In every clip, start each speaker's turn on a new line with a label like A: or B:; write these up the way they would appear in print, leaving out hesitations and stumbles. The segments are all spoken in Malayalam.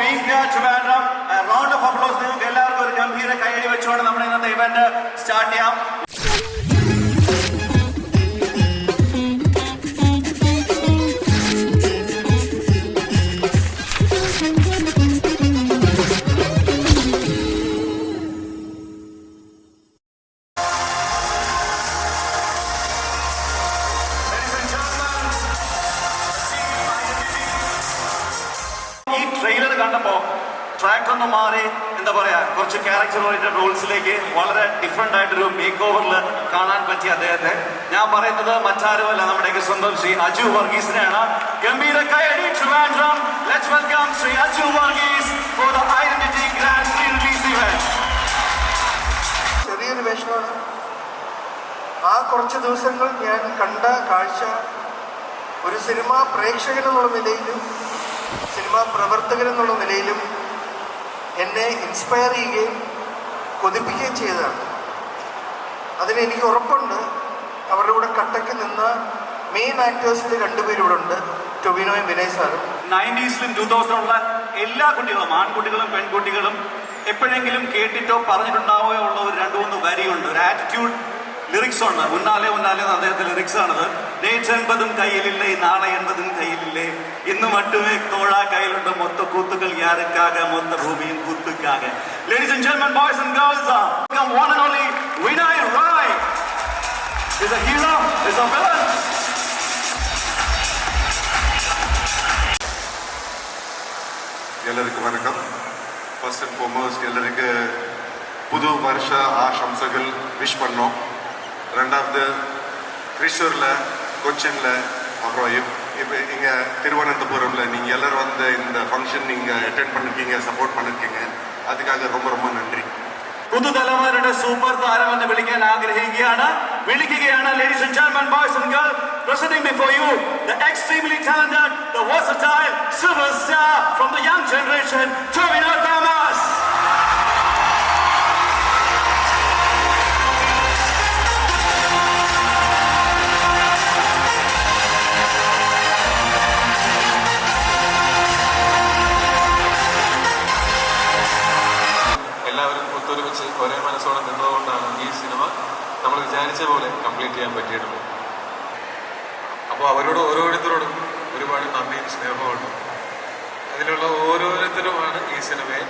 A: Media Trivandrum. A round of applause നിങ്ങൾക്ക് എല്ലാവർക്കും ഒരു ഗംഭീര കൈയടി വെച്ചുകൊണ്ട് നമ്മുടെ ഇന്നത്തെ ഇവന്റ് സ്റ്റാർട്ട് ചെയ്യാം. ഈ ട്രെയിലർ കണ്ടപ്പോ ട്രാക്ക് ഒന്ന് മാറി എന്താ പറയാ കുറച്ച് ക്യാരക്ടർ ഓറിയന്റഡ് റോൾസിലേക്ക് വളരെ ഡിഫറെന്റ് ആയിട്ടൊരു മേക്ക് ഓവറിൽ കാണാൻ പറ്റിയ അദ്ദേഹത്തെ ഞാൻ പറയുന്നത് മറ്റാരുമല്ല നമ്മുടെയൊക്കെ സ്വന്തം ശ്രീ അജു വർഗീസിനെയാണ്. ഗംഭീര കൈയടി Trivandrum. Let's welcome Shri Aju Varghese for the identity grand pre release event.
B: ചെറിയൊരു വേഷമാണ്. ആ കുറച്ച് ദിവസങ്ങൾ ഞാൻ കണ്ട കാഴ്ച ഒരു സിനിമാ പ്രേക്ഷകനെന്നുള്ള നിലയിലും സിനിമാ പ്രവർത്തകരെന്നുള്ള നിലയിലും എന്നെ ഇൻസ്പയർ ചെയ്യുകയും കൊതിപ്പിക്കുകയും ചെയ്തതാണ്. അതിനെനിക്ക് ഉറപ്പുണ്ട് അവരുടെ കൂടെ കട്ടയ്ക്ക് നിന്ന മെയിൻ ആക്ടേഴ്സിൽ രണ്ടുപേരും ഇവിടെ ഉണ്ട്, ടൊവിനോയും വിനയ് സാറും.
A: 90s-ലും 2000-ഉള്ള എല്ലാ കുട്ടികളും ആൺകുട്ടികളും പെൺകുട്ടികളും എപ്പോഴെങ്കിലും കേട്ടിട്ടോ പറഞ്ഞിട്ടുണ്ടാവുകയോ ഉള്ള ഒരു 2-3 വരിയുണ്ട്, ഒരു ആറ്റിറ്റ്യൂഡ് ലിറിക്സ് ഉണ്ട്. ഉന്നാലെ ഉന്നാലെ എന്ന് അദ്ദേഹത്തെ ലിറിക്സ് ആണത്. നേറ്റെൻപതും കയ്യിലില്ലേ നാളെ എൺപതും കയ്യിലില്ലേ ഇന്ന് മട്ടുമേ തോഴാ കയ്യിലുണ്ട് മൊത്ത കൂത്തുകൾ യാരുക്കാക മൊത്ത ഭൂമിയും കൂത്തുക്കാക. Ladies and gentlemen, boys and girls, welcome one and only Vinay Rai. Is a hero, is a villain.
C: ಎಲ್ಲರಿಗೂ ವಣಕಂ. ಫಸ್ಟ್ ಅಂಡ್ ಫಾರ್ಮೋಸ್ಟ್ ಎಲ್ಲರಿಗೆ புது வருஷ ஆசம்சைகள் விஷ் பண்ணோம். ரெண்டாவது த்ரிஷூரில், கொச்சினில், அப்புறம் இப்போ இங்கே திருவனந்தபுரமில் நீங்கள் எல்லோரும் வந்து இந்த ஃபங்க்ஷன் நீங்கள் அட்டென்ட் பண்ணிருக்கீங்க, சப்போர்ட் பண்ணிருக்கீங்க. அதுக்காக ரொம்ப ரொம்ப നന്ദി.
A: പുതുതലമുറയുടെ സൂപ്പർ താരം എന്ന് വിളിക്കാൻ ആഗ്രഹിക്കുകയാണ്. Ladies and gentlemen, boys and girls, presenting before you the extremely talented, the versatile superstar from the young generation, Tobino Thomas.
D: എല്ലാവരും ഒത്തൊരുമിച്ച് ഒരേ മനസ്സോടെ നിന്നതുകൊണ്ടാണ് ഈ സിനിമ നമ്മൾ വിചാരിച്ച പോലെ കംപ്ലീറ്റ് ചെയ്യാൻ പറ്റിയിട്ടുള്ളത്. അപ്പോൾ അവരോട് ഓരോരുത്തരോടും ഒരുപാട് നന്ദിയും സ്നേഹമുണ്ട്. അതിലുള്ള ഓരോരുത്തരുമാണ് ഈ സിനിമയെ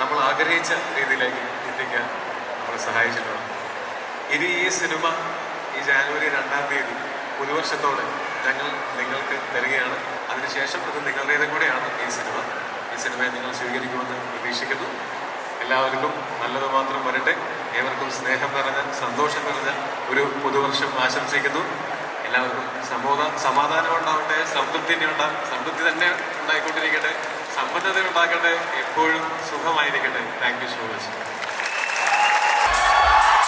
D: നമ്മൾ ആഗ്രഹിച്ച രീതിയിലേക്ക് എത്തിക്കാൻ നമ്മളെ സഹായിച്ചിട്ടുള്ളത്. ഇനി ഈ സിനിമ ഈ ജാനുവരി 2-ാം തീയതി പുതുവർഷത്തോടെ ഞങ്ങൾ നിങ്ങൾക്ക് തരികയാണ്. അതിനുശേഷം ഇത് നിങ്ങളുടേതും കൂടെയാണ് ഈ സിനിമയെ നിങ്ങൾ സ്വീകരിക്കുമെന്ന് പ്രതീക്ഷിക്കുന്നു. എല്ലാവർക്കും നല്ലത് മാത്രം വരട്ടെ. ഏവർക്കും സ്നേഹം നിറഞ്ഞ സന്തോഷം നിറഞ്ഞ ഒരു പുതുവർഷം ആശംസിക്കുന്നു. എല്ലാവർക്കും സമാധാനം ഉണ്ടാവട്ടെ, സംതൃപ്തി തന്നെ ഉണ്ടായിക്കൊണ്ടിരിക്കട്ടെ, സമ്പന്നത ഉണ്ടാക്കട്ടെ, എപ്പോഴും സുഖമായിരിക്കട്ടെ. Thank you so much.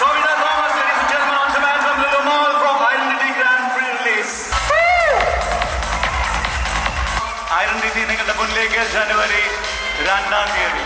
A: Tobino Thomas, ladies and gentlemen, on demand from Little Mall for Identity Grand Pre-Release. Identity നിങ്ങളുടെ മുന്നിലേക്ക് ജനുവരി 2-ാം തീയതി.